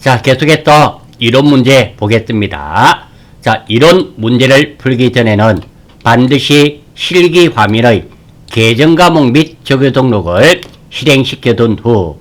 자, 계속해서 이론 문제 보겠습니다. 자, 이론 문제를 풀기 전에는 반드시 실기 화면의 계정 과목 및 적용 등록을 실행시켜 둔 후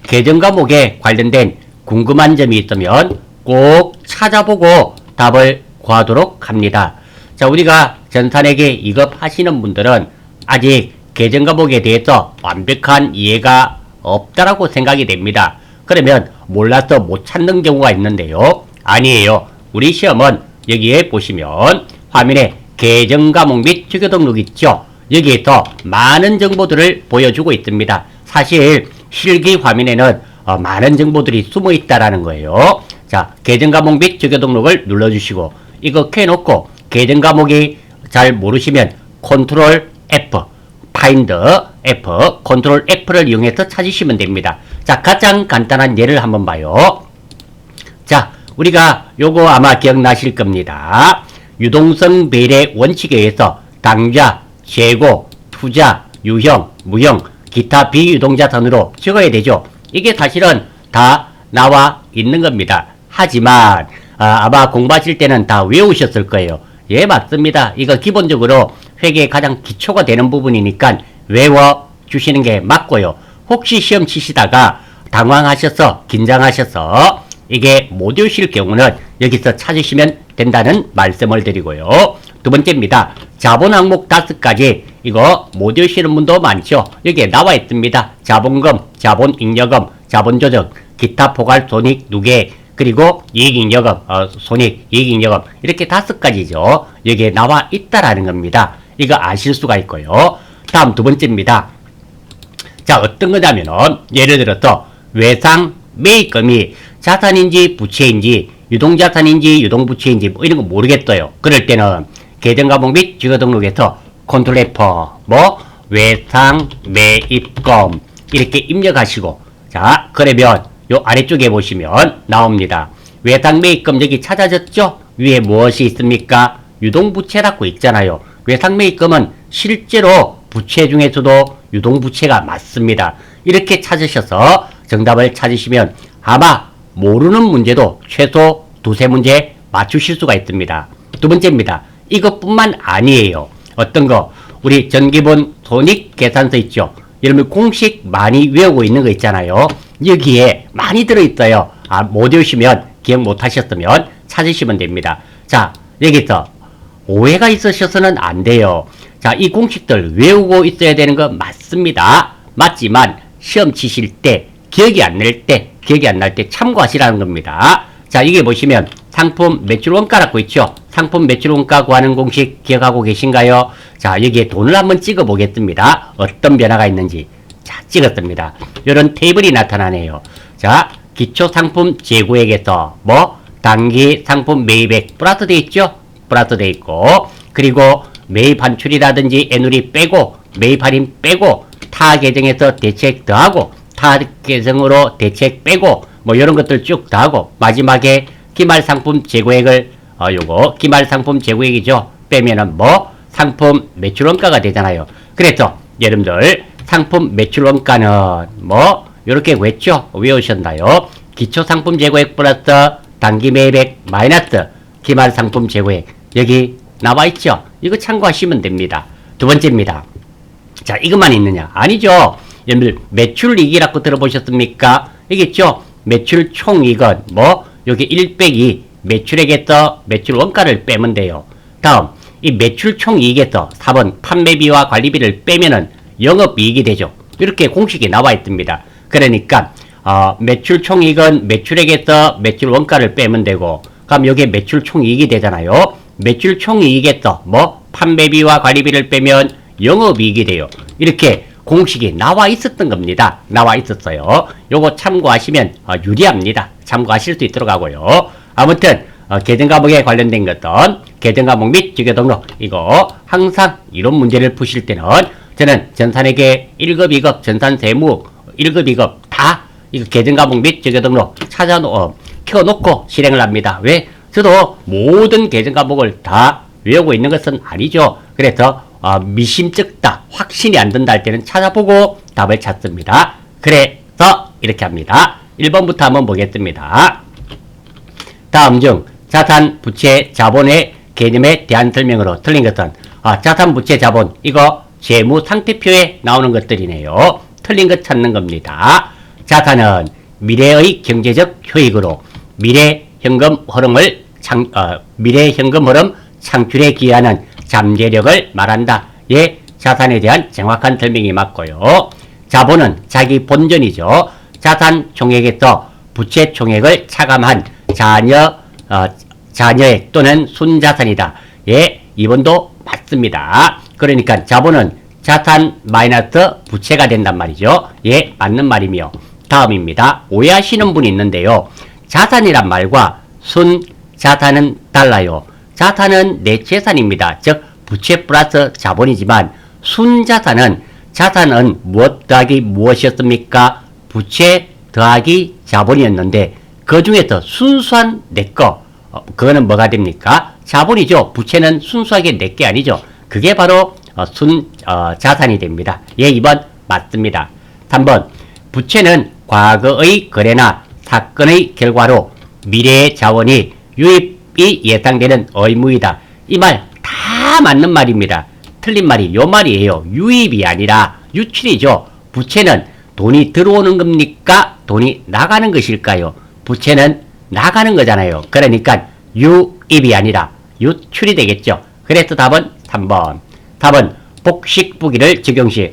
계정 과목에 관련된 궁금한 점이 있으면 꼭 찾아보고 답을 구하도록 합니다. 자, 우리가 전산회계 2급 하시는 분들은 아직 계정 과목에 대해서 완벽한 이해가 없다라고 생각이 됩니다. 그러면 몰라서 못 찾는 경우가 있는데요. 아니에요. 우리 시험은 여기에 보시면 화면에 계정 과목 및 주교 등록 있죠. 여기에서 많은 정보들을 보여주고 있습니다. 사실 실기 화면에는 많은 정보들이 숨어 있다라는 거예요. 자, 계정 과목 및 주교 등록을 눌러주시고 이거 켜놓고 계정 과목이 잘 모르시면 컨트롤 F, 파인드 F, 컨트롤 F를 이용해서 찾으시면 됩니다. 자, 가장 간단한 예를 한번 봐요. 자, 우리가 요거 아마 기억나실 겁니다. 유동성 배래 원칙에 의해서 당좌, 재고, 투자, 유형, 무형, 기타 비유동자선으로 적어야 되죠. 이게 사실은 다 나와 있는 겁니다. 하지만 아마 공부하실 때는 다 외우셨을 거예요. 예, 맞습니다. 이거 기본적으로 회계의 가장 기초가 되는 부분이니까 외워주시는 게 맞고요. 혹시 시험 치시다가 당황하셔서 긴장하셔서 이게 못 외우실 경우는 여기서 찾으시면 된다는 말씀을 드리고요. 두 번째입니다. 자본 항목 5가지 이거 못 외우시는 분도 많죠. 여기에 나와 있습니다. 자본금, 자본잉여금, 자본조정, 기타 포괄 손익 누계, 그리고 이익잉여금, 손익, 이익잉여금 이렇게 5가지죠. 여기에 나와 있다라는 겁니다. 이거 아실 수가 있고요. 다음 두 번째입니다. 자, 어떤 거냐면은 예를 들어서 외상 매입금이 자산인지 부채인지 유동자산인지 유동부채인지 뭐 이런 거 모르겠어요. 그럴 때는 계정 과목 및 주거 등록에서 컨트롤 F 외상 매입금 이렇게 입력하시고 자, 그러면 요 아래쪽에 보시면 나옵니다. 외상 매입금 여기 찾아졌죠? 위에 무엇이 있습니까? 유동부채라고 있잖아요. 외상 매입금은 실제로 부채 중에서도 유동부채가 맞습니다. 이렇게 찾으셔서 정답을 찾으시면 아마 모르는 문제도 최소 2-3문제 맞추실 수가 있습니다. 두 번째입니다. 이것뿐만 아니에요. 어떤 거? 우리 전기분 손익계산서 있죠? 여러분 공식 많이 외우고 있는 거 있잖아요. 여기에 많이 들어있어요. 못 외우시면 기억 못 하셨으면 찾으시면 됩니다. 자, 여기서 오해가 있으셔서는 안 돼요. 자, 이 공식들 외우고 있어야 되는 거 맞습니다. 맞지만 시험 치실 때 기억이 안 날 때 참고하시라는 겁니다. 자, 이게 보시면 상품 매출 원가라고 있죠. 상품 매출 원가 구하는 공식 기억하고 계신가요? 자, 여기에 돈을 한번 찍어 보겠습니다. 어떤 변화가 있는지. 자, 찍었습니다. 이런 테이블이 나타나네요. 자, 기초 상품 재고액에서 단기 상품 매입액 플러스 돼 있죠? 플러스 돼 있고, 그리고 매입 환출이라든지 애누리 빼고, 매입 할인 빼고, 타 계정에서 대책 더하고, 타 계정으로 대책 빼고, 이런 것들 쭉 더하고, 마지막에 기말 상품 재고액을, 요거, 기말 상품 재고액이죠. 빼면은 상품 매출 원가가 되잖아요. 그래서, 여러분들, 상품 매출 원가는 요렇게 외우셨나요? 기초 상품 재고액 플러스 단기 매입액 마이너스 기말 상품 재고액. 여기 나와 있죠? 이거 참고하시면 됩니다. 두 번째입니다. 자, 이것만 있느냐? 아니죠. 여러분들, 매출이익이라고 들어보셨습니까? 이게 있죠? 매출 총이익은 여기 1 빼기 매출액에서 매출 원가를 빼면 돼요. 다음, 이 매출 총이익에서 4번 판매비와 관리비를 빼면은 영업이익이 되죠. 이렇게 공식이 나와 있습니다. 그러니까, 매출 총이익은 매출액에서 매출 원가를 빼면 되고, 그럼 여기에 매출 총이익이 되잖아요. 매출 총이익에서 판매비와 관리비를 빼면 영업이익이 돼요. 이렇게 공식이 나와 있었던 겁니다. 나와 있었어요. 요거 참고하시면 유리합니다. 참고하실 수 있도록 하고요. 아무튼 계정 과목에 관련된 것은 계정 과목 및 주교 등록 이거 항상 이런 문제를 푸실 때는 저는 전산회계 1급, 2급, 전산세무 1급, 2급 다 이거 계정 과목 및 주교 등록 켜놓고 실행을 합니다. 왜? 저도 모든 계정 과목을 다 외우고 있는 것은 아니죠. 그래서 미심쩍다, 확신이 안 든다 할 때는 찾아보고 답을 찾습니다. 그래서 이렇게 합니다. 1번부터 한번 보겠습니다. 다음 중 자산, 부채, 자본의 개념에 대한 설명으로 틀린 것은 자산, 부채, 자본 이거 재무 상태표에 나오는 것들이네요. 틀린 것 찾는 겁니다. 자산은 미래의 경제적 효익으로 미래 현금 흐름 창출에 기여하는 잠재력을 말한다. 예, 자산에 대한 정확한 설명이 맞고요. 자본은 자기 본전이죠. 자산 총액에서 부채 총액을 차감한 자녀액 또는 순자산이다. 예, 2번도 맞습니다. 그러니까 자본은 자산 마이너스 부채가 된단 말이죠. 예, 맞는 말이며. 다음입니다. 오해하시는 분이 있는데요. 자산이란 말과 순자산은 달라요. 자산은 내 재산입니다. 즉 부채 플러스 자본이지만 순자산은 자산은 무엇 더하기 무엇이었습니까? 부채 더하기 자본이었는데 그 중에서 순수한 내거 그거는 뭐가 됩니까? 자본이죠. 부채는 순수하게 내게 아니죠. 그게 바로 자산이 됩니다. 예, 2번 맞습니다. 3번 부채는 과거의 거래나 사건의 결과로 미래의 자원이 유입이 예상되는 의무이다. 이 말 다 맞는 말입니다. 틀린 말이 요 말이에요. 유입이 아니라 유출이죠. 부채는 돈이 들어오는 겁니까? 돈이 나가는 것일까요? 부채는 나가는 거잖아요. 그러니까 유입이 아니라 유출이 되겠죠. 그래서 답은 3번. 답은 복식부기를 적용시.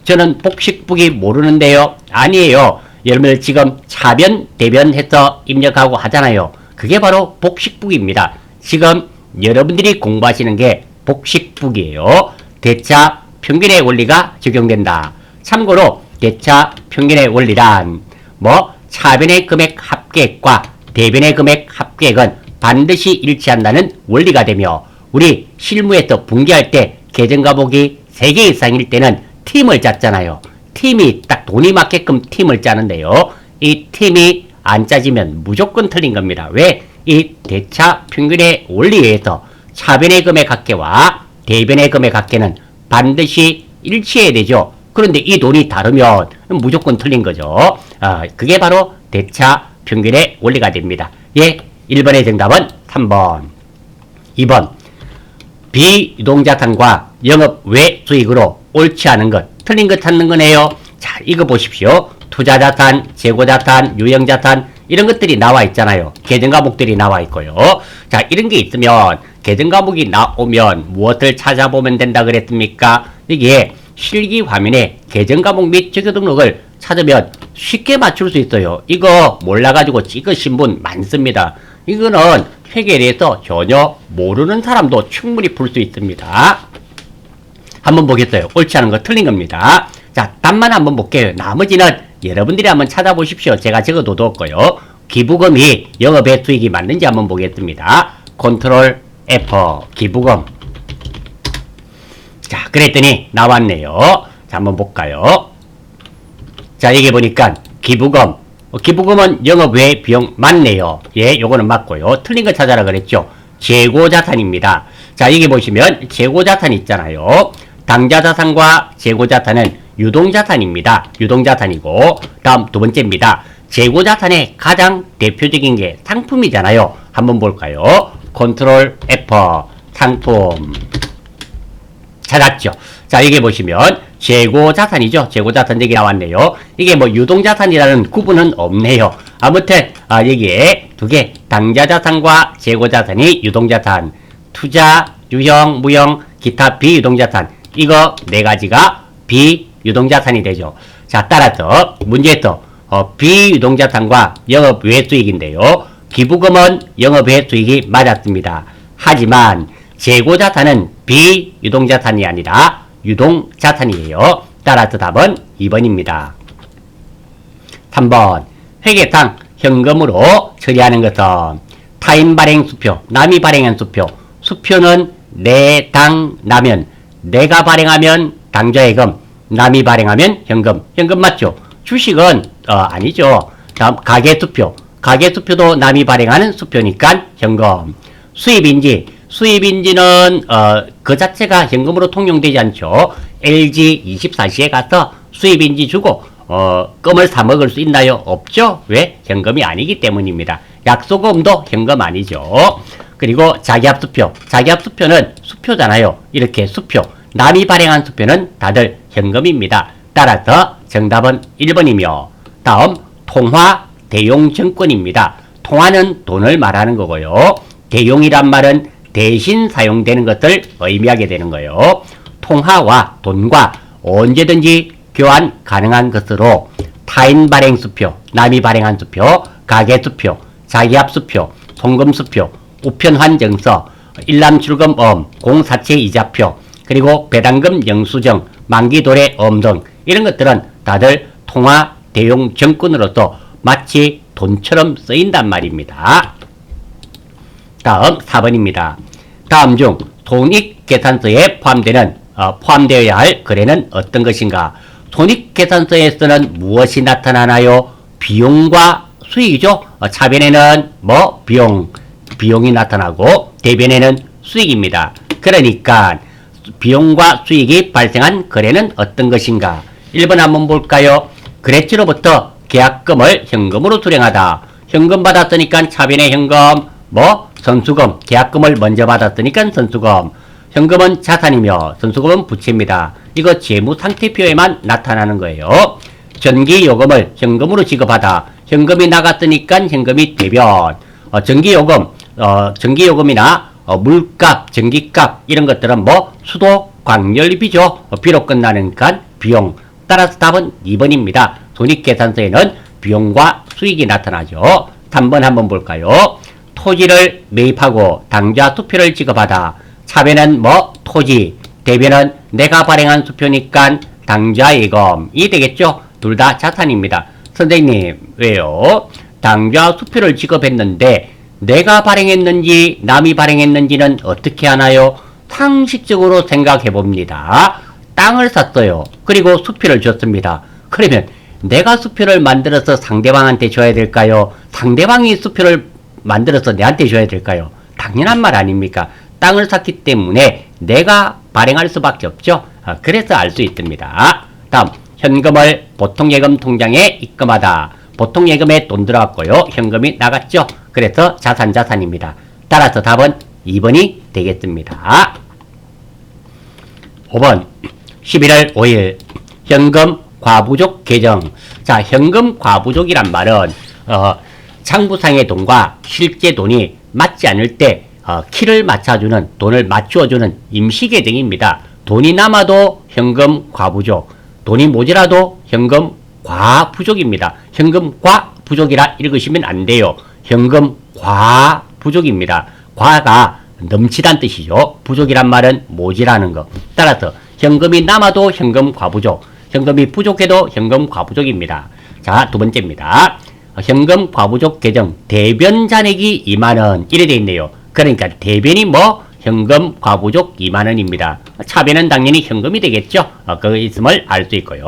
저는 복식부기 모르는데요. 아니에요. 여러분들 지금 차변, 대변 해서 입력하고 하잖아요. 그게 바로 복식부기입니다. 지금 여러분들이 공부하시는 게 복식부기예요. 대차 평균의 원리가 적용된다. 참고로 대차 평균의 원리란 차변의 금액 합계액과 대변의 금액 합계액은 반드시 일치한다는 원리가 되며 우리 실무에서 분기할 때 계정과목이 3개 이상일 때는 팀을 짰잖아요. 팀이 딱 돈이 맞게끔 팀을 짜는데요. 이 팀이 안 짜지면 무조건 틀린 겁니다. 왜? 이 대차 평균의 원리에 의해서 차변의 금액 합계와 대변의 금액 합계는 반드시 일치해야 되죠. 그런데 이 돈이 다르면 무조건 틀린 거죠. 그게 바로 대차 평균의 원리가 됩니다. 예, 1번의 정답은 3번. 2번 비유동자산과 영업 외 수익으로 옳지 않은 것, 틀린 것 찾는 거네요. 자, 이거 보십시오. 투자자산, 재고자산, 유형자산 이런 것들이 나와 있잖아요. 계정과목들이 나와 있고요. 자, 이런 게 있으면 계정과목이 나오면 무엇을 찾아보면 된다 그랬습니까? 이게 실기 화면에 계정과목 및 적용 등록을 찾으면 쉽게 맞출 수 있어요. 이거 몰라가지고 찍으신 분 많습니다. 이거는 회계에 대해서 전혀 모르는 사람도 충분히 풀 수 있습니다. 한번 보겠어요. 옳지 않은 거 틀린 겁니다. 자, 답만 한번 볼게요. 나머지는 여러분들이 한번 찾아보십시오. 제가 적어뒀고요. 기부금이 영업외 수익이 맞는지 한번 보겠습니다. 컨트롤 F 기부금. 자, 그랬더니 나왔네요. 자, 한번 볼까요? 자, 여기 보니까 기부금은 영업외 비용 맞네요. 예, 요거는 맞고요. 틀린 거 찾아라 그랬죠. 재고자산입니다. 자, 여기 보시면 재고자산 있잖아요. 당좌자산과 재고자산은 유동자산입니다. 유동자산이고, 다음 두 번째입니다. 재고자산의 가장 대표적인 게 상품이잖아요. 한번 볼까요? 컨트롤 F 상품. 찾았죠. 자, 여기 보시면 재고자산이죠. 재고자산 여기 나왔네요. 이게 유동자산이라는 구분은 없네요. 아무튼 여기에 두 개, 당좌자산과 재고자산이 유동자산, 투자, 유형, 무형, 기타 비유동자산, 이거 네 가지가 비유동자산이 되죠. 자, 따라서 문제에서 비유동자산과 영업외수익인데요. 기부금은 영업외수익이 맞았습니다. 하지만 재고자산은 비유동자산이 아니라 유동자산이에요. 따라서 답은 2번입니다. 3번 회계상 현금으로 처리하는 것은 타인 발행 수표, 남이 발행한 수표. 수표는 내 당 나면, 내가 발행하면 당좌예금, 남이 발행하면 현금. 현금 맞죠? 주식은 아니죠. 다음 가계수표. 가계수표도 남이 발행하는 수표니까 현금. 수입인지는 그 자체가 현금으로 통용되지 않죠. LG 24시에 가서 수입인지 주고 껌을 사 먹을 수 있나요? 없죠. 왜? 현금이 아니기 때문입니다. 약소금도 현금 아니죠. 그리고 자기합수표. 자기합수표는 수표잖아요. 이렇게 수표. 남이 발행한 수표는 다들 현금입니다. 따라서 정답은 1번이며 다음 통화 대용증권입니다. 통화는 돈을 말하는 거고요. 대용이란 말은 대신 사용되는 것을 의미하게 되는 거예요. 통화와 돈과 언제든지 교환 가능한 것으로 타인 발행 수표, 남이 발행한 수표, 가계수표, 자기합수표, 송금수표, 우편환증서, 일람출금음, 공사채 이자표, 그리고 배당금 영수증, 만기도래음 등 이런 것들은 다들 통화 대용 증권으로서 마치 돈처럼 쓰인단 말입니다. 다음 4번입니다. 다음 중 손익계산서에 포함되어야 할 거래는 어떤 것인가? 손익계산서에서는 무엇이 나타나나요? 비용과 수익이죠. 차변에는 비용이 나타나고 대변에는 수익입니다. 그러니까 비용과 수익이 발생한 거래는 어떤 것인가? 1번 한번 볼까요? 거래처로부터 계약금을 현금으로 수령하다. 현금 받았으니까 차변에 현금, 선수금, 계약금을 먼저 받았으니까 선수금. 현금은 자산이며 선수금은 부채입니다. 이거 재무상태표에만 나타나는 거예요. 전기요금을 현금으로 지급하다. 현금이 나갔으니까 현금이 대변. 전기요금이나 물값, 전기값 이런 것들은 수도, 광열비죠. 비로 끝나니까 비용. 따라서 답은 2번입니다. 손익계산서에는 비용과 수익이 나타나죠. 3번 한번 볼까요? 토지를 매입하고 당좌 수표를 지급하다. 차변은 토지, 대변은 내가 발행한 수표니까 당좌예금이 되겠죠. 둘 다 자산입니다. 선생님, 왜요? 당좌 수표를 지급했는데 내가 발행했는지 남이 발행했는지는 어떻게 하나요? 상식적으로 생각해 봅니다. 땅을 샀어요. 그리고 수표를 줬습니다. 그러면 내가 수표를 만들어서 상대방한테 줘야 될까요? 상대방이 수표를 만들어서 내한테 줘야 될까요? 당연한 말 아닙니까? 땅을 샀기 때문에 내가 발행할 수밖에 없죠. 그래서 알 수 있습니다. 다음, 현금을 보통예금 통장에 입금하다. 보통예금에 돈 들어갔고요. 현금이 나갔죠. 그래서 자산입니다. 따라서 답은 2번이 되겠습니다. 5번 11월 5일 현금 과부족 개정. 자, 현금 과부족이란 말은 장부상의 돈과 실제 돈이 맞지 않을 때 키를 맞춰주는, 돈을 맞추어주는 임시계정입니다. 돈이 남아도 현금 과부족, 돈이 모자라도 현금 과부족입니다. 현금 과부족이라 읽으시면 안 돼요. 현금 과부족입니다. 과가 넘치다는 뜻이죠. 부족이란 말은 모자라는 거. 따라서 현금이 남아도 현금 과부족, 현금이 부족해도 현금 과부족입니다. 자, 두 번째입니다. 현금 과부족 개정 대변 잔액이 2만원 이래 돼 있네요. 그러니까 대변이 현금 과부족 2만원입니다. 차변은 당연히 현금이 되겠죠. 그거 있음을 알 수 있고요.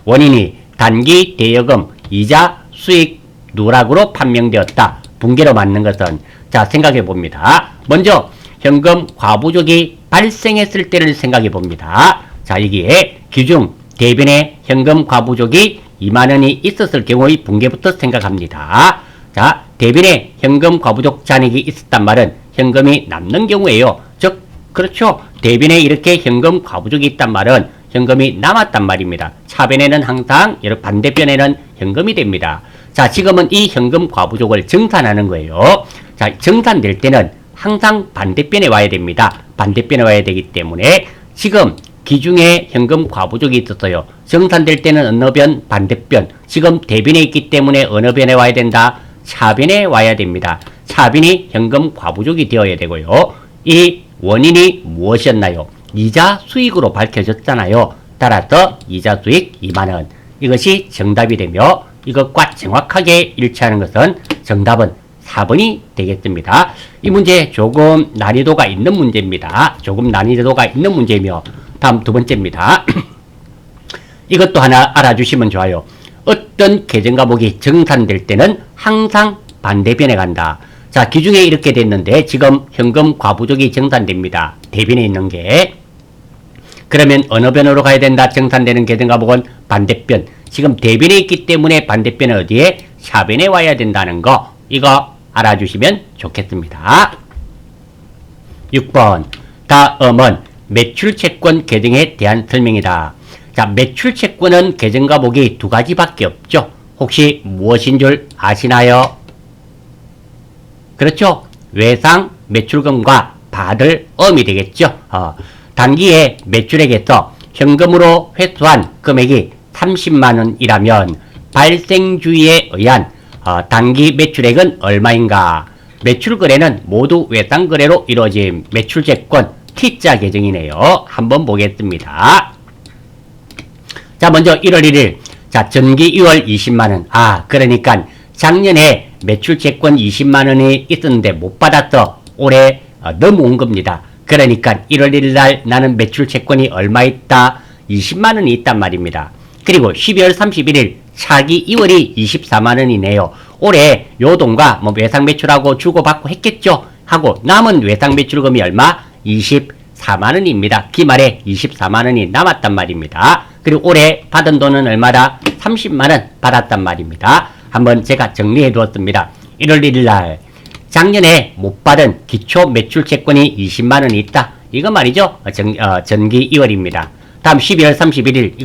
원인이 단기 대여금 이자 수익 누락으로 판명되었다. 붕괴로 맞는 것은 자, 생각해 봅니다. 먼저 현금 과부족이 발생했을 때를 생각해 봅니다. 자, 여기에 기중 대변에 현금 과부족이 2만원이 있었을 경우의 붕괴부터 생각합니다. 자, 대변에 현금 과부족 잔액이 있었단 말은 현금이 남는 경우예요. 즉, 그렇죠. 대변에 이렇게 현금 과부족이 있단 말은 현금이 남았단 말입니다. 차변에는 항상, 반대편에는 현금이 됩니다. 자, 지금은 이 현금 과부족을 정산하는 거예요. 자, 정산될 때는 항상 반대편에 와야 됩니다. 반대편에 와야 되기 때문에 지금 기중에 현금 과부족이 있었어요. 정산될 때는 어느 변? 반대편. 지금 대변에 있기 때문에 어느 변에 와야 된다? 차변에 와야 됩니다. 차변이 현금 과부족이 되어야 되고요. 이 원인이 무엇이었나요? 이자 수익으로 밝혀졌잖아요. 따라서 이자 수익 2만원. 이것이 정답이 되며 이것과 정확하게 일치하는 것은 정답은 4번이 되겠습니다. 이 문제 조금 난이도가 있는 문제입니다. 조금 난이도가 있는 문제이며 다음 두 번째입니다. 이것도 하나 알아주시면 좋아요. 어떤 계정과목이 정산될 때는 항상 반대편에 간다. 자, 기중에 이렇게 됐는데 지금 현금 과부족이 정산됩니다. 대변에 있는 게. 그러면 어느 변으로 가야 된다? 정산되는 계정과목은 반대편. 지금 대변에 있기 때문에 반대편은 어디에? 차변에 와야 된다는 거. 이거 알아주시면 좋겠습니다. 6번 다음은 매출채권 계정에 대한 설명이다. 자, 매출채권은 계정 과목이 두 가지밖에 없죠. 혹시 무엇인 줄 아시나요? 그렇죠? 외상 매출금과 받을 엄이 되겠죠. 단기에 매출액에서 현금으로 회수한 금액이 30만원이라면 발생주의에 의한 단기 매출액은 얼마인가? 매출거래는 모두 외상거래로 이루어진 매출채권 T자 계정이네요. 한번 보겠습니다. 자, 먼저 1월 1일. 자, 전기 2월 20만원. 그러니까 작년에 매출채권 20만원이 있었는데 못 받았어. 올해 넘어온 겁니다. 그러니까 1월 1일 날 나는 매출채권이 얼마 있다? 20만원이 있단 말입니다. 그리고 12월 31일 차기 2월이 24만원이네요. 올해 요 돈과 뭐 외상 매출하고 주고받고 했겠죠? 하고 남은 외상 매출금이 얼마? 24만원입니다. 기말에 24만원이 남았단 말입니다. 그리고 올해 받은 돈은 얼마다? 30만원 받았단 말입니다. 한번 제가 정리해 두었습니다. 1월 1일 날 작년에 못 받은 기초 매출 채권이 20만원이 있다. 이거 말이죠. 전기 2월입니다. 다음 12월 31일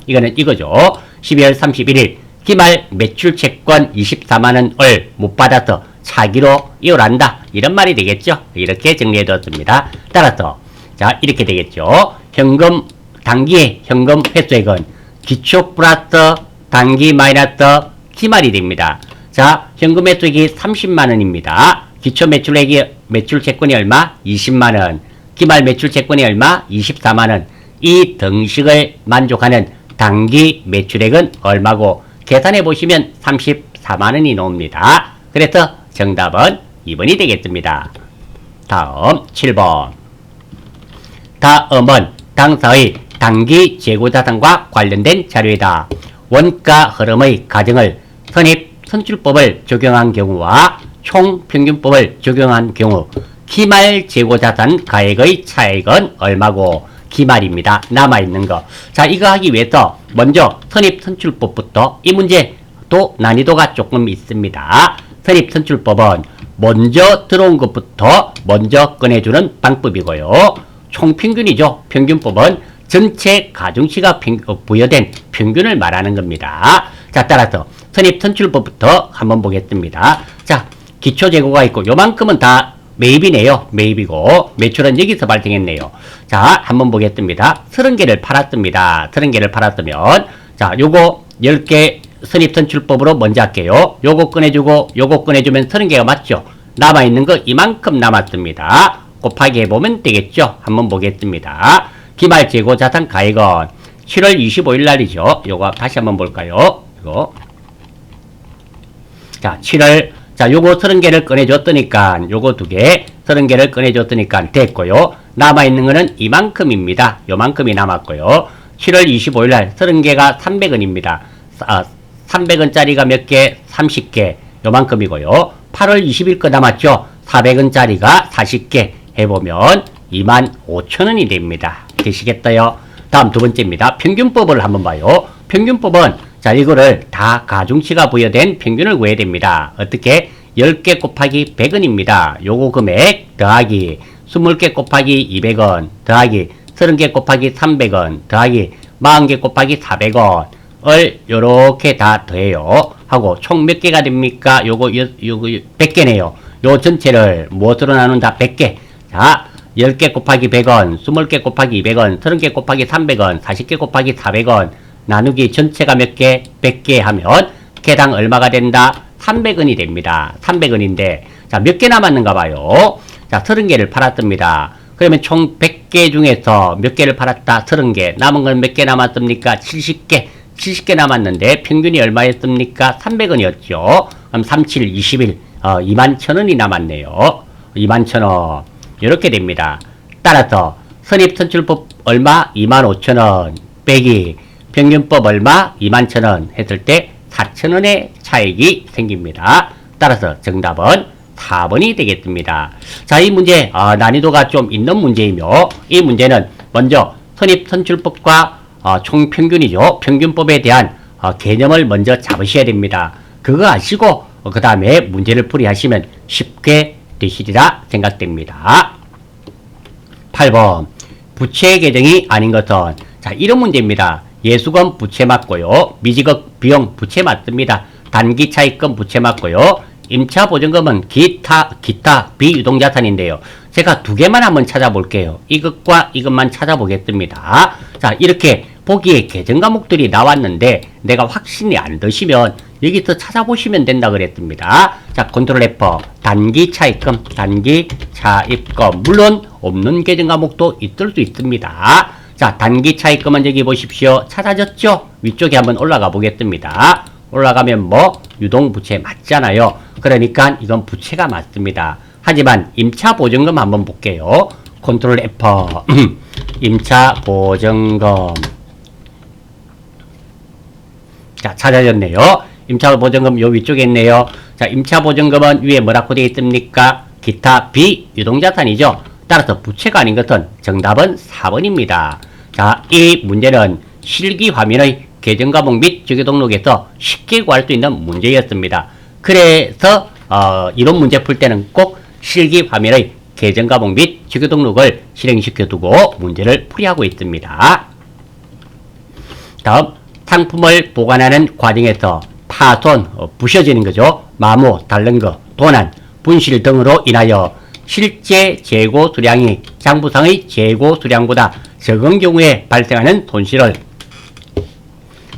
이거는 이거죠. 12월 31일 기말 매출 채권 24만원을 못 받아서 차기로 이월한다. 이런 말이 되겠죠. 이렇게 정리해 두었습니다. 따라서 자, 이렇게 되겠죠. 현금 단기의 현금 회수액은 기초 플러스 단기 마이너스 기말이 됩니다. 자, 현금 회수액이 30만원입니다. 기초 매출액이 매출채권이 얼마? 20만원. 기말 매출채권이 얼마? 24만원. 이 등식을 만족하는 단기 매출액은 얼마고? 계산해 보시면 34만원이 나옵니다. 그래서 정답은 2번이 되겠습니다. 다음 7번. 다음은 당사의 단기 재고자산과 관련된 자료이다. 원가 흐름의 가정을 선입선출법을 적용한 경우와 총평균법을 적용한 경우 기말 재고자산 가액의 차액은 얼마고? 기말입니다. 남아있는 거. 자, 이거 하기 위해서 먼저 선입선출법부터 이 문제 또 난이도가 조금 있습니다. 선입선출법은 먼저 들어온 것부터 먼저 꺼내주는 방법이고요. 총평균이죠. 평균법은 전체 가중치가 부여된 평균을 말하는 겁니다. 자, 따라서 선입선출법부터 한번 보겠습니다. 자, 기초재고가 있고 요만큼은 다 매입이네요. 매입이고 매출은 여기서 발생했네요. 자, 한번 보겠습니다. 30개를 팔았습니다. 30개를 팔았으면 자, 요거 10개 선입선출법으로 먼저 할게요. 요거 꺼내주고 요거 꺼내주면 30개가 맞죠? 남아있는 거 이만큼 남았습니다. 곱하기 해보면 되겠죠? 한번 보겠습니다. 기말 재고 자산 가액은 7월 25일 날이죠. 요거 다시 한번 볼까요? 이거. 자, 7월 자, 요거 30개를 꺼내줬으니까 요거 2개 30개를 꺼내줬으니까 됐고요. 남아있는 거는 이만큼입니다. 요만큼이 남았고요. 7월 25일 날 30개가 300원입니다. 300원짜리가 몇 개? 30개. 요만큼이고요. 8월 20일 거 남았죠? 400원짜리가 40개 해보면 25,000원이 됩니다. 되시겠어요? 다음 두 번째입니다. 평균법을 한번 봐요. 평균법은 자, 이거를 다 가중치가 부여된 평균을 구해야 됩니다. 어떻게? 10개 곱하기 100원입니다. 요거 금액 더하기 20개 곱하기 200원 더하기 30개 곱하기 300원 더하기 40개 곱하기 400원을 요렇게 다 더해요. 하고 총 몇 개가 됩니까? 요거 100개네요. 요 전체를 무엇으로 나눈다? 100개. 자, 10개 곱하기 100원, 20개 곱하기 200원, 30개 곱하기 300원, 40개 곱하기 400원 나누기 전체가 몇 개? 100개 하면 개당 얼마가 된다? 300원이 됩니다. 300원인데 자, 몇 개 남았는가 봐요. 자, 30개를 팔았습니다. 그러면 총 100개 중에서 몇 개를 팔았다? 30개. 남은 건 몇 개 남았습니까? 70개. 70개 남았는데 평균이 얼마였습니까? 300원이었죠. 그럼 37, 21, 21,000원이 남았네요. 21,000원. 이렇게 됩니다. 따라서 선입선출법 얼마? 25,000원 빼기 평균법 얼마? 21,000원 했을 때 4,000원의 차익이 생깁니다. 따라서 정답은 4번이 되겠습니다. 자, 이 문제 난이도가 좀 있는 문제이며 이 문제는 먼저 선입선출법과 총평균이죠. 평균법에 대한 개념을 먼저 잡으셔야 됩니다. 그거 아시고 그 다음에 문제를 풀이하시면 쉽게 되시리라 생각됩니다. 8번 부채 계정이 아닌 것은 자 이런 문제입니다. 예수금 부채 맞고요. 미지급 비용 부채 맞습니다. 단기 차입금 부채 맞고요. 임차 보증금은 기타 비유동자산인데요. 제가 두 개만 한번 찾아볼게요. 이것과 이것만 찾아보겠습니다. 자 이렇게 보기에 계정 과목들이 나왔는데 내가 확신이 안 드시면 여기서 찾아보시면 된다 그랬습니다. 자 컨트롤 F 단기 차입금 물론 없는 계정 과목도 있을 수 있습니다. 자 단기 차입금은 여기 보십시오. 찾아졌죠? 위쪽에 한번 올라가 보겠습니다. 올라가면 뭐 유동부채 맞잖아요. 그러니까 이건 부채가 맞습니다. 하지만 임차보증금 한번 볼게요. 컨트롤 F 임차보증금 자 찾아졌네요. 임차보증금 요 위쪽에 있네요. 자 임차보증금은 위에 뭐라고 되어 있습니까? 기타 비유동자산이죠. 따라서 부채가 아닌 것은 정답은 4번입니다. 자 이 문제는 실기화면의 계정과목 및 주기등록에서 쉽게 구할 수 있는 문제였습니다. 그래서 이런 문제 풀 때는 꼭 실기화면의 계정과목 및 주기등록을 실행시켜두고 문제를 풀이하고 있습니다. 다음 상품을 보관하는 과정에서 파손, 부셔지는 거죠. 마모, 닳는 거, 도난, 분실 등으로 인하여 실제 재고 수량이 장부상의 재고 수량보다 적은 경우에 발생하는 손실을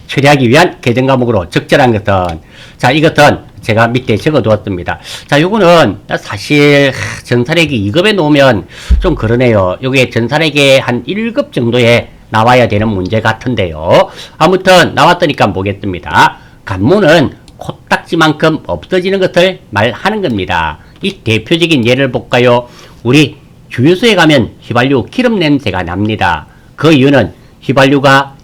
처리하기 위한 계정 과목으로 적절한 것은 자 이것은 제가 밑에 적어 두었습니다. 자 요거는 사실 전산회계 2급에 놓으면 좀 그러네요. 요게 전산회계 한 1급 정도에 나와야 되는 문제 같은데요. 아무튼 나왔으니까 보겠습니다. 간모는 코딱지만큼 없어지는 것을 말하는 겁니다. 이 대표적인 예를 볼까요? 우리 주유소에 가면 휘발유 기름 냄새가 납니다. 그 이유는 휘발유가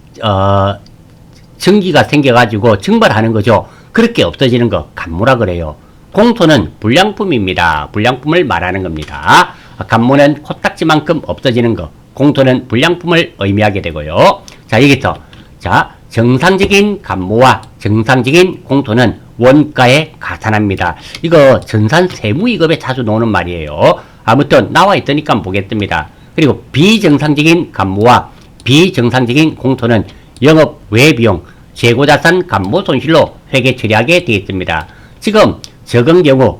전기가 생겨가지고 증발하는 거죠. 그렇게 없어지는 거 간모라 그래요. 공소는 불량품입니다. 불량품을 말하는 겁니다. 간모는 코딱지만큼 없어지는 거, 공소는 불량품을 의미하게 되고요. 자 여기서 자 정상적인 간모와 정상적인 공소는 원가에 가산합니다. 이거 전산 세무 2급에 자주 나오는 말이에요. 아무튼 나와 있으니까 보겠습니다. 그리고 비정상적인 간모와 비정상적인 공소는 영업 외비용, 재고자산 간모 손실로 회계 처리하게 되어 있습니다. 지금 적은 경우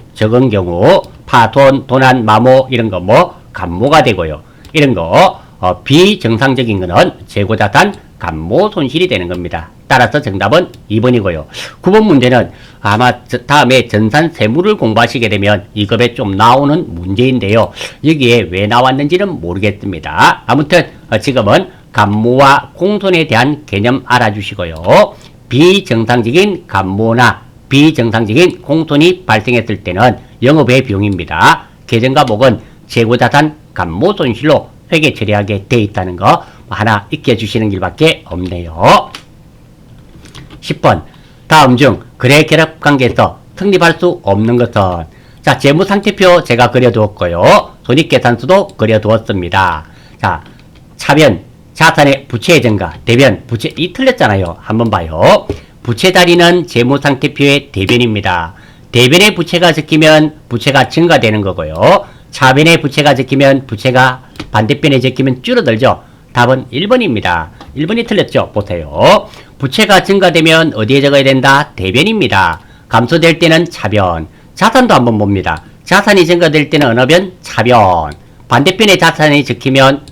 파손, 도난, 마모 이런 거 뭐 간모가 되고요. 이런 거 비정상적인 거는 재고자산 간모 손실이 되는 겁니다. 따라서 정답은 2번이고요. 9번 문제는 아마 다음에 전산 세무를 공부하시게 되면 2급에 좀 나오는 문제인데요. 여기에 왜 나왔는지는 모르겠습니다. 아무튼 지금은 간모와 공손에 대한 개념 알아주시고요. 비정상적인 간모나 비정상적인 공손이 발생했을 때는 영업의 비용입니다. 계정과목은 재고자산 간모 손실로 회계 처리하게 돼 있다는 거 하나 익혀주시는 길밖에 없네요. 10번 다음 중 거래 결합 관계에서 성립할 수 없는 것은 자 재무상태표 제가 그려두었고요. 손익계산서도 그려두었습니다. 자 차변 자산의 부채의 증가, 대변 부채 이 틀렸잖아요. 한번 봐요. 부채 다리는 재무상태표의 대변입니다. 대변의 부채가 적히면 부채가 증가되는 거고요. 차변의 부채가 적히면 부채가 반대편에 적히면 줄어들죠. 답은 1번입니다. 1번이 틀렸죠. 보세요. 부채가 증가되면 어디에 적어야 된다? 대변입니다. 감소될 때는 차변. 자산도 한번 봅니다. 자산이 증가될 때는 어느 변? 차변. 반대편에 자산이 적히면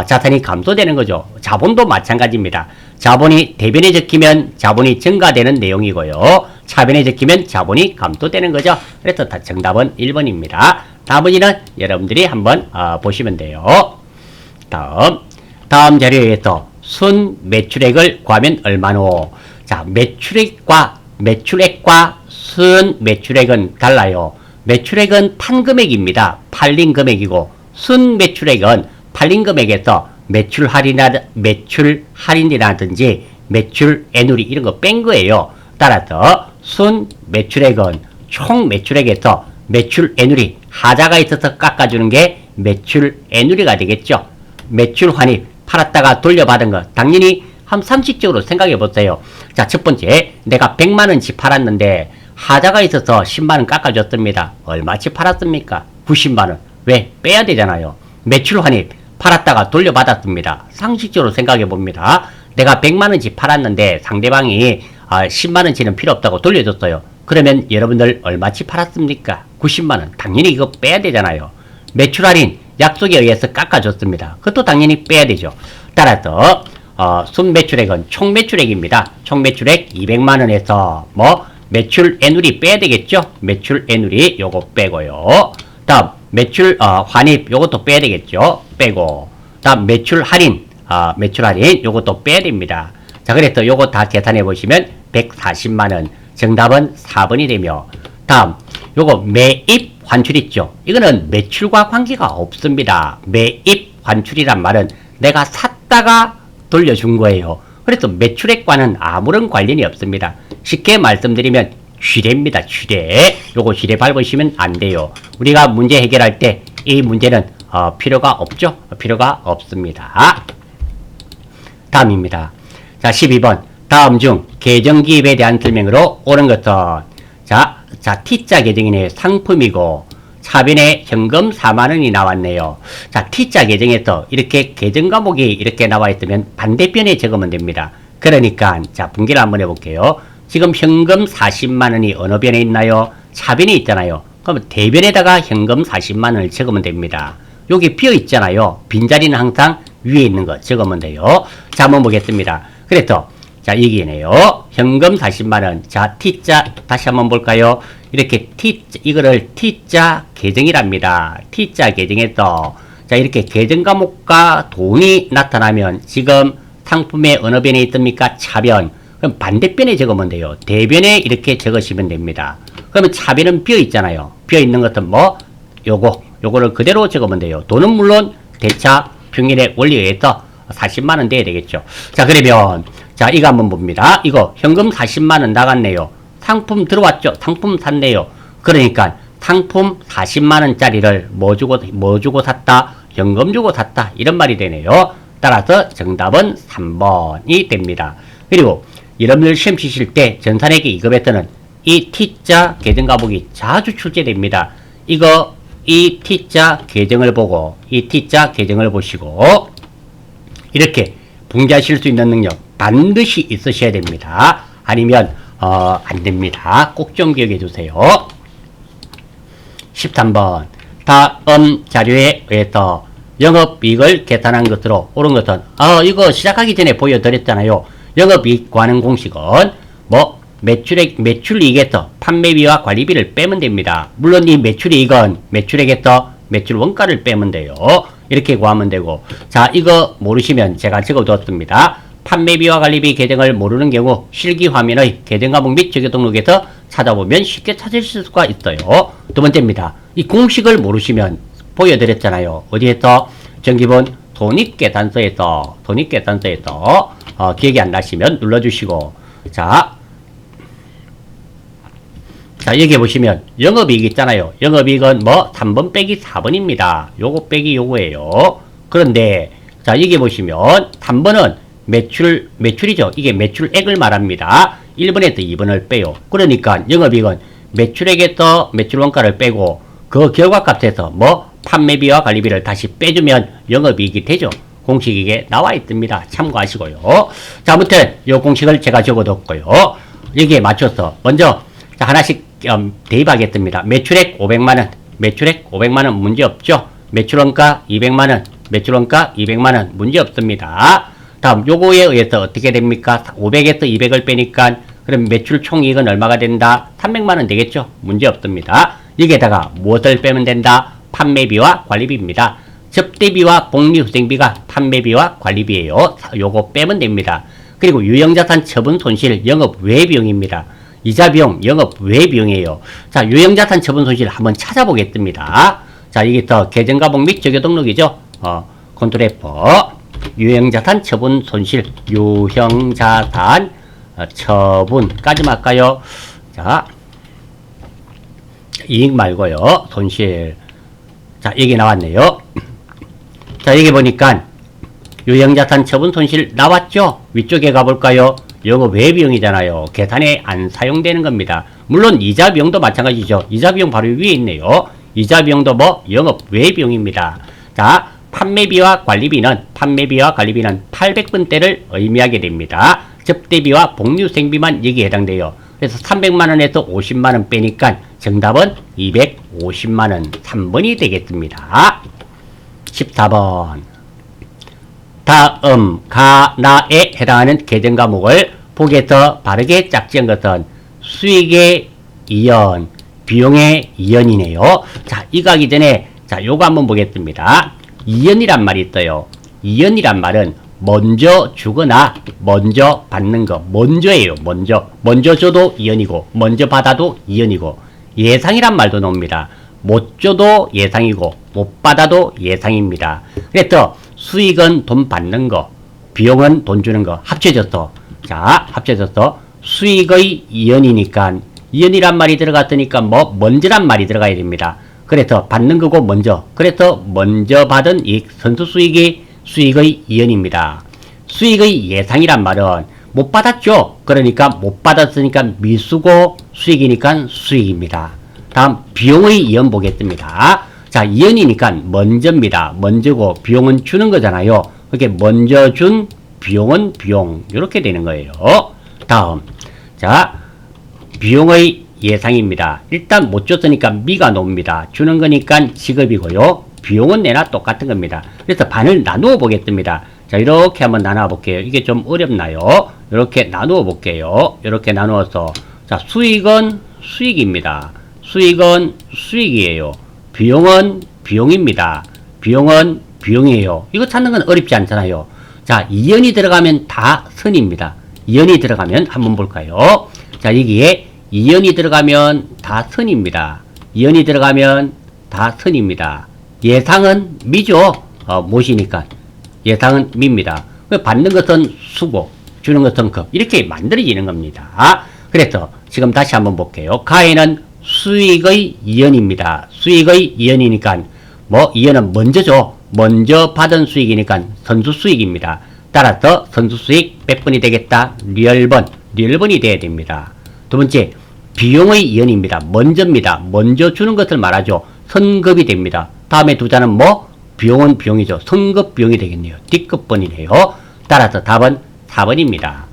자산이 감소되는 거죠. 자본도 마찬가지입니다. 자본이 대변에 적히면 자본이 증가되는 내용이고요. 차변에 적히면 자본이 감소되는 거죠. 그래서 정답은 1번입니다. 나머지는 여러분들이 한번 보시면 돼요. 다음 자료에서 순 매출액을 구하면 얼마노? 자, 매출액과 순 매출액은 달라요. 매출액은 판 금액입니다. 팔린 금액이고 순 매출액은 팔린 금액에서 매출 할인이라든지 매출 애누리 이런 거 뺀 거예요. 따라서 순 매출액은 총 매출액에서 매출 애누리 하자가 있어서 깎아주는 게 매출 애누리가 되겠죠. 매출 환입 팔았다가 돌려받은 거 당연히 한 상식적으로 생각해 보세요. 자, 첫 번째 내가 100만원치 팔았는데 하자가 있어서 10만원 깎아줬습니다. 얼마치 팔았습니까? 90만원. 왜? 빼야 되잖아요. 매출 환입 팔았다가 돌려받았습니다. 상식적으로 생각해 봅니다. 내가 100만원치 팔았는데 상대방이 10만원치는 필요 없다고 돌려줬어요. 그러면 여러분들 얼마치 팔았습니까? 90만원. 당연히 이거 빼야 되잖아요. 매출 할인 약속에 의해서 깎아줬습니다. 그것도 당연히 빼야 되죠. 따라서 순매출액은 총매출액입니다. 총매출액 200만원에서 매출 애누리 빼야 되겠죠? 매출 애누리 요거 빼고요. 다음 매출 환입 요것도 빼야 되겠죠? 빼고 다음 매출 할인 요것도 빼야 됩니다. 자, 그래서 요거 다 계산해 보시면 140만원. 정답은 4번이 되며, 다음 요거 매입 환출 있죠? 이거는 매출과 관계가 없습니다. 매입 환출이란 말은 내가 샀다가 돌려준 거예요. 그래서 매출액과는 아무런 관련이 없습니다. 쉽게 말씀드리면 쥐레입니다. 쥐레. 요거 쥐레 밟으시면 안 돼요. 우리가 문제 해결할 때 이 문제는 필요가 없죠? 필요가 없습니다. 다음입니다. 자, 12번. 다음 중 계정기입에 대한 설명으로 옳은 것은 자, T자 계정이네. 상품이고 차변에 현금 4만원이 나왔네요. 자, T자 계정에서 이렇게 계정 과목이 이렇게 나와 있으면 반대편에 적으면 됩니다. 그러니까 자, 분기를 한번 해볼게요. 지금 현금 40만원이 어느 변에 있나요? 차변에 있잖아요. 그럼 대변에다가 현금 40만원을 적으면 됩니다. 여기 비어 있잖아요. 빈자리는 항상 위에 있는 거 적으면 돼요. 자, 한번 보겠습니다. 그래서 자, 여기네요. 현금 40만원. 자, T자 다시 한번 볼까요? 이렇게 이거를 T자 계정이랍니다. T자 계정에서 자, 이렇게 계정 과목과 돈이 나타나면 지금 상품의 어느 변에 있습니까? 차변. 그럼 반대편에 적으면 돼요. 대변에 이렇게 적으시면 됩니다. 그러면 차변은 비어 있잖아요. 비어 있는 것은 요거를 그대로 적으면 돼요. 돈은 물론 대차 평일의 원리에 의해서 40만원 돼야 되겠죠. 자, 그러면 자, 이거 한번 봅니다. 이거 현금 40만원 나갔네요. 상품 들어왔죠. 상품 샀네요. 그러니까 상품 40만원짜리를 뭐 주고 샀다? 현금 주고 샀다. 이런 말이 되네요. 따라서 정답은 3번이 됩니다. 그리고 여러분들 시험 치실 때 전산회계 2급에서는 이 T자 계정 과목이 자주 출제됩니다. 이 T자 계정을 보고 이 T자 계정을 보시고 이렇게 분개하실 수 있는 능력 반드시 있으셔야 됩니다. 아니면 안 됩니다. 꼭 좀 기억해 주세요. 13번. 다음 자료에 의해서 영업이익을 계산한 것으로 옳은 것은 이거 시작하기 전에 보여드렸잖아요. 영업이익 구하는 공식은 매출이익에서 판매비와 관리비를 빼면 됩니다. 물론 이 매출이익은 매출액에서 매출 원가를 빼면 돼요. 이렇게 구하면 되고, 자, 이거 모르시면 제가 적어두었습니다. 판매비와 관리비 계정을 모르는 경우 실기 화면의 계정 과목 및 적용 등록에서 찾아보면 쉽게 찾으실 수가 있어요. 두 번째입니다. 이 공식을 모르시면 보여드렸잖아요. 어디에서? 정기본 돈익계산서에서 기억이 안 나시면 눌러주시고, 자, 여기 보시면 영업이익 있잖아요. 영업이익은 3번 빼기 4번입니다. 요거 빼기 요거예요. 그런데 자, 여기 보시면 3번은 매출이죠. 이게 매출액을 말합니다. 1번에서 2번을 빼요. 그러니까 영업이익은 매출액에서 매출원가를 빼고 그 결과값에서 판매비와 관리비를 다시 빼주면 영업이익이 되죠. 공식이 이게 나와 있습니다. 참고하시고요. 자, 아무튼 이 공식을 제가 적어뒀고요. 여기에 맞춰서 먼저 자, 하나씩 대입하겠습니다. 매출액 500만원. 매출액 500만원 문제없죠. 매출원가 200만원. 매출원가 200만원 문제없습니다. 다음 요거에 의해서 어떻게 됩니까? 500에서 200을 빼니까 그럼 매출 총이익은 얼마가 된다? 300만원 되겠죠. 문제없습니다. 여기에다가 무엇을 빼면 된다? 판매비와 관리비입니다. 접대비와 복리후생비가 판매비와 관리비예요. 요거 빼면 됩니다. 그리고 유형자산 처분 손실 영업 외비용입니다. 이자비용 영업 외비용이에요. 자, 유형자산 처분 손실 한번 찾아보겠습니다. 자, 이게 더 계정과목 및 적용 등록이죠. 컨트롤 F. 유형자산 처분 손실, 유형자산 처분까지만 할까요? 자, 이익 말고요. 손실. 자, 여기 나왔네요. 자, 여기 보니까 유형자산 처분 손실 나왔죠? 위쪽에 가볼까요? 영업 외 비용이잖아요. 계산에 안 사용되는 겁니다. 물론 이자 비용도 마찬가지죠. 이자 비용 바로 위에 있네요. 이자 비용도 뭐 영업 외 비용입니다. 자, 판매비와 관리비는 800분대를 의미하게 됩니다. 접대비와 복류생비만 여기에 해당돼요. 그래서 300만원에서 50만원 빼니까 정답은 250만원 3번이 되겠습니다. 14번. 다음 가나에 해당하는 계정 과목을 보기에서 바르게 짝지은 것은 수익의 이연, 비용의 이연이네요. 자, 이거 하기 전에 자, 요거 한번 보겠습니다. 이연이란 말이 있어요. 이연이란 말은 먼저 주거나 먼저 받는 거, 먼저예요. 먼저 줘도 이연이고 먼저 받아도 이연이고, 예상이란 말도 나옵니다. 못 줘도 예상이고 못 받아도 예상입니다. 그래서 수익은 돈 받는 거, 비용은 돈 주는 거 합쳐졌어. 자, 합쳐졌어. 수익의 이연이니까 이연이란 말이 들어갔으니까 뭐 먼저란 말이 들어가야 됩니다. 그래서 받는 거고 먼저. 그래서 먼저 받은 이익, 선수 수익이 수익의 이연입니다. 수익의 예상이란 말은 못 받았죠. 그러니까 못 받았으니까 미수고 수익이니까 수익입니다. 다음 비용의 이연 보겠습니다. 자, 이연이니까 먼저입니다. 먼저고 비용은 주는 거잖아요. 그렇게 먼저 준 비용은 비용 이렇게 되는 거예요. 다음 자, 비용의 예상입니다. 일단 못 줬으니까 미가 나옵니다. 주는 거니까 지급이고요. 비용은 내나 똑같은 겁니다. 그래서 반을 나누어 보겠습니다. 자, 이렇게 한번 나눠 볼게요. 이게 좀 어렵나요? 이렇게 나누어 볼게요. 이렇게 나누어서 자, 수익은 수익입니다. 수익은 수익이에요. 비용은 비용입니다. 비용은 비용이에요. 이거 찾는 건 어렵지 않잖아요. 자, 이연이 들어가면 다 선입니다. 이연이 들어가면 한번 볼까요? 자, 여기에 이연이 들어가면 다 선입니다. 이연이 들어가면 다 선입니다. 예상은 미죠. 못이니까. 예상은 미입니다. 받는 것은 수고, 주는 것은 급. 이렇게 만들어지는 겁니다. 그래서 지금 다시 한번 볼게요. 가에는 수익의 이연입니다. 수익의 이연이니까 뭐 이연은 먼저 줘. 먼저 받은 수익이니까 선수 수익입니다. 따라서 선수 수익 100번이 되겠다. 리얼번이 돼야 됩니다. 두 번째, 비용의 이연입니다. 먼저입니다. 먼저 주는 것을 말하죠. 선급이 됩니다. 다음에 두 자는 뭐? 비용은 비용이죠. 선급 비용이 되겠네요. D급번이네요. 따라서 답은 4번입니다.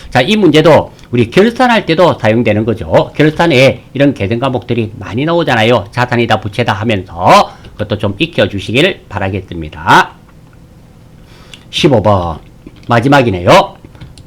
자, 이 문제도 우리 결산할 때도 사용되는 거죠. 결산에 이런 계정 과목들이 많이 나오잖아요. 자산이다, 부채다 하면서 그것도 좀 익혀주시길 바라겠습니다. 15번 마지막이네요.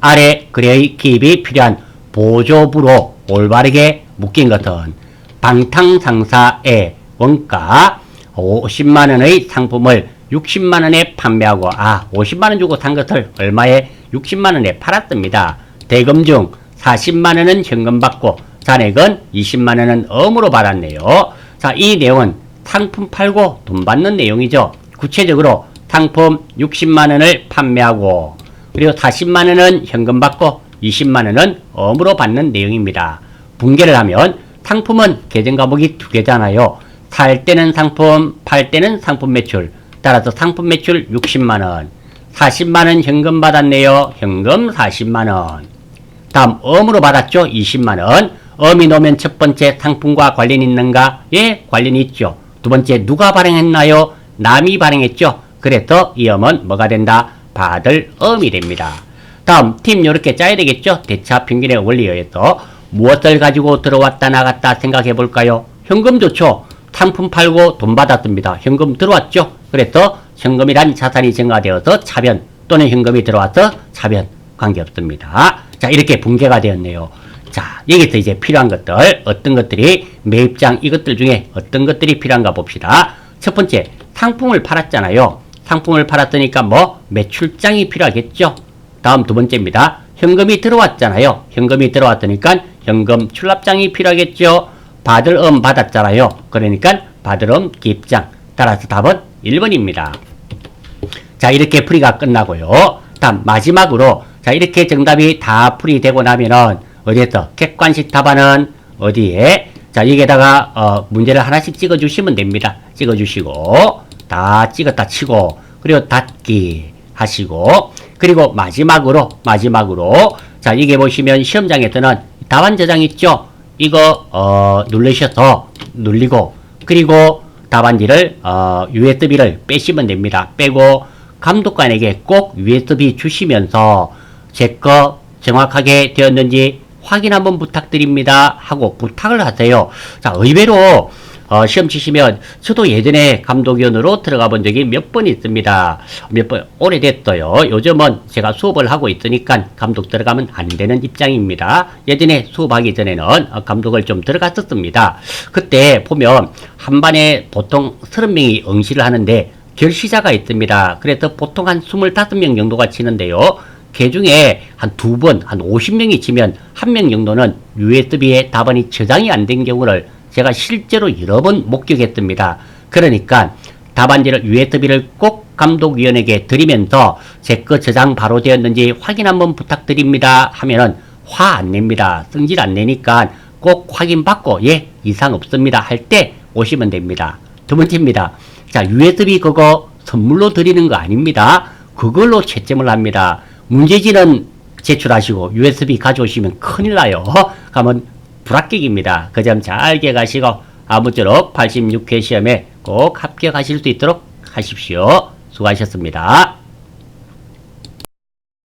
아래 글의 기입이 필요한 보조부로 올바르게 묶인 것은 방탕상사의 원가 50만원의 상품을 60만원에 판매하고 50만원 주고 산 것을 얼마에 60만원에 팔았습니다. 대금 중 40만원은 현금 받고 잔액은 20만원은 어음으로 받았네요. 자, 이 내용은 상품 팔고 돈 받는 내용이죠. 구체적으로 상품 60만원을 판매하고 그리고 40만원은 현금 받고 20만원은 어음으로 받는 내용입니다. 분개를 하면 상품은 계정 과목이 두 개잖아요. 살 때는 상품, 팔 때는 상품 매출. 따라서 상품 매출 60만원. 40만원 현금 받았네요. 현금 40만원. 다음 어음으로 받았죠. 20만원. 어음이 나오면 첫 번째 상품과 관련이 있는가? 예, 관련이 있죠. 두 번째 누가 발행했나요? 남이 발행했죠. 그래서 이 어음은 뭐가 된다? 받을 어음이 됩니다. 다음 팀 이렇게 짜야 되겠죠. 대차 평균의 원리에 의해서 무엇을 가지고 들어왔다 나갔다 생각해 볼까요? 현금 좋죠. 상품 팔고 돈 받았습니다. 현금 들어왔죠. 그래서 현금이란 자산이 증가되어서 차변 또는 현금이 들어와서 차변 관계없습니다. 자, 이렇게 분개가 되었네요. 자, 여기서 이제 필요한 것들 어떤 것들이 매입장 이것들 중에 어떤 것들이 필요한가 봅시다. 첫 번째 상품을 팔았잖아요. 상품을 팔았으니까 뭐 매출장이 필요하겠죠. 다음 두 번째입니다. 현금이 들어왔잖아요. 현금이 들어왔으니까 현금 출납장이 필요하겠죠. 받을 음 받았잖아요. 그러니까 받을 음 기입장. 따라서 답은 1번입니다. 자, 이렇게 풀이가 끝나고요. 다음 마지막으로 자, 이렇게 정답이 다 풀이되고 나면은 어디에서 객관식 답안은 어디에 자, 여기에다가 문제를 하나씩 찍어 주시면 됩니다. 찍어 주시고 다 찍었다 치고 그리고 닫기 하시고 그리고 마지막으로 자, 이게 보시면 시험장에서는 답안 저장 있죠? 이거 누르셔서 누르고 그리고 답안지를 USB를 빼시면 됩니다. 빼고 감독관에게 꼭 USB 주시면서 제 거 정확하게 되었는지 확인 한번 부탁드립니다 하고 부탁을 하세요. 자, 의외로 시험 치시면 저도 예전에 감독위원으로 들어가 본 적이 몇 번 있습니다. 몇 번 오래됐어요. 요즘은 제가 수업을 하고 있으니까 감독 들어가면 안 되는 입장입니다. 예전에 수업하기 전에는 감독을 좀 들어갔었습니다. 그때 보면 한 반에 보통 30명이 응시를 하는데 결시자가 있습니다. 그래서 보통 한 25명 정도가 치는데요. 그 중에 한 2번, 한 50명이 치면 1명 정도는 USB에 답안이 저장이 안 된 경우를 제가 실제로 여러 번 목격했습니다. 그러니까 답안지를 USB를 꼭 감독위원에게 드리면서 제 거 저장 바로 되었는지 확인 한번 부탁드립니다 하면은 화 안 냅니다. 성질 안 내니까 꼭 확인받고 예 이상 없습니다 할 때 오시면 됩니다. 두 번째입니다. 자, USB 그거 선물로 드리는 거 아닙니다. 그걸로 채점을 합니다. 문제지는 제출하시고 USB 가져오시면 큰일 나요. 가면 불합격입니다. 그 점 잘 기억하시고 아무쪼록 86회 시험에 꼭 합격하실 수 있도록 하십시오. 수고하셨습니다.